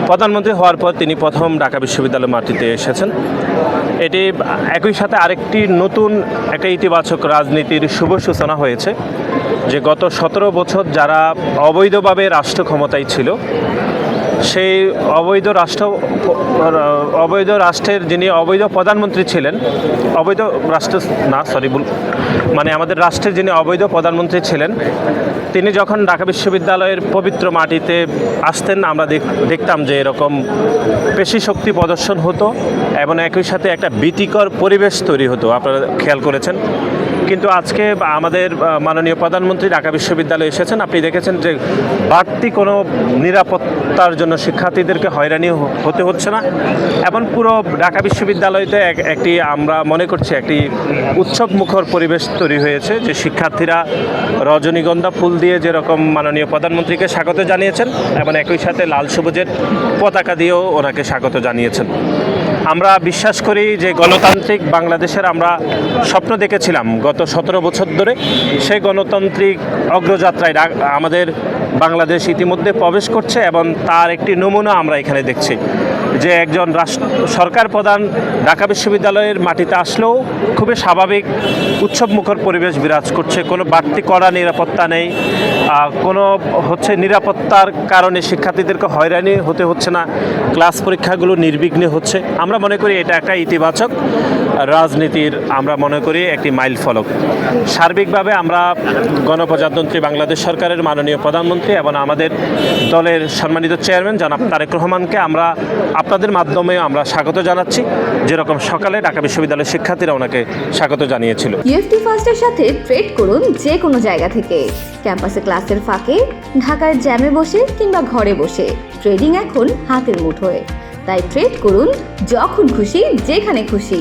প্রধানমন্ত্রী হওয়ার পর তিনি প্রথম ঢাকা বিশ্ববিদ্যালয় মাটিতে এসেছেন। এটি একই সাথে আরেকটি নতুন একটা ইতিবাচক রাজনীতির শুভ সূচনা হয়েছে, যে গত 17 বছর যারা অবৈধভাবে রাষ্ট্র ক্ষমতায় ছিল, সেই অবৈধ রাষ্ট্রের যিনি অবৈধ প্রধানমন্ত্রী ছিলেন, আমাদের রাষ্ট্রের যিনি অবৈধ প্রধানমন্ত্রী ছিলেন, তিনি যখন ঢাকা বিশ্ববিদ্যালয়ের পবিত্র মাটিতে আসতেন, আমরা দেখতাম যে এরকম পেশি শক্তি প্রদর্শন হতো এবং একই সাথে একটা ভীতিকর পরিবেশ তৈরি হতো, আপনারা খেয়াল করেছেন। কিন্তু আজকে আমাদের মাননীয় প্রধানমন্ত্রী ঢাকা বিশ্ববিদ্যালয়ে এসেছেন, আপনি দেখেছেন যে বাড়তি কোনো নিরাপত্তার জন্য শিক্ষার্থীদেরকে হয়রানি হতে হচ্ছে না, এবং পুরো ঢাকা বিশ্ববিদ্যালয়তে একটি আমরা মনে করছি একটি উৎসবমুখর পরিবেশ তৈরি হয়েছে, যে শিক্ষার্থীরা রজনীগন্ধা ফুল দিয়ে যেরকম মাননীয় প্রধানমন্ত্রীকে স্বাগত জানিয়েছেন এবং একই সাথে লাল সবুজের পতাকা দিয়েও ওনাকে স্বাগত জানিয়েছেন। আমরা বিশ্বাস করি যে গণতান্ত্রিক বাংলাদেশের আমরা স্বপ্ন দেখেছিলাম গত 17 বছর ধরে, সেই গণতান্ত্রিক অগ্রযাত্রায় আমাদের বাংলাদেশ ইতিমধ্যে প্রবেশ করছে এবং তার একটি নমুনা আমরা এখানে দেখছি, যে একজন সরকার প্রধান ঢাকা বিশ্ববিদ্যালয়ের মাটিতে আসলেও খুবই স্বাভাবিক উৎসবমুখর পরিবেশ বিরাজ করছে, কোনো বাড়তি কড়া নিরাপত্তা নেই, কোনো নিরাপত্তার কারণে শিক্ষার্থীদেরকে হয়রানি হতে হচ্ছে না, ক্লাস পরীক্ষাগুলো নির্বিঘ্নে হচ্ছে। আমরা মনে করি এটা একটা ইতিবাচক রাজনীতির আমরা মনে করি একটি মাইল ফলক। সার্বিকভাবে আমরা গণপ্রজাতন্ত্রী বাংলাদেশ সরকারের মাননীয় প্রধানমন্ত্রী এবং আমাদের দলের সম্মানিত চেয়ারম্যান জনাব তারেক রহমানকে আমরা আপনাদের মাধ্যমে আমরা স্বাগত জানাচ্ছি, যেরকম সকালে ঢাকা বিশ্ববিদ্যালয়ের শিক্ষার্থীরা ওনাকে স্বাগত জানিয়েছিল। ইউএফটি ফার্স্টের সাথে ট্রেড করুন যে কোনো জায়গা থেকে, ক্যাম্পাসে ক্লাসের ফাঁকে, ঢাকার জ্যামে বসে কিংবা ঘরে বসে। ট্রেডিং এখন হাতের মুঠোয়, তাই ট্রেড করুন যখন খুশি যেখানে খুশি।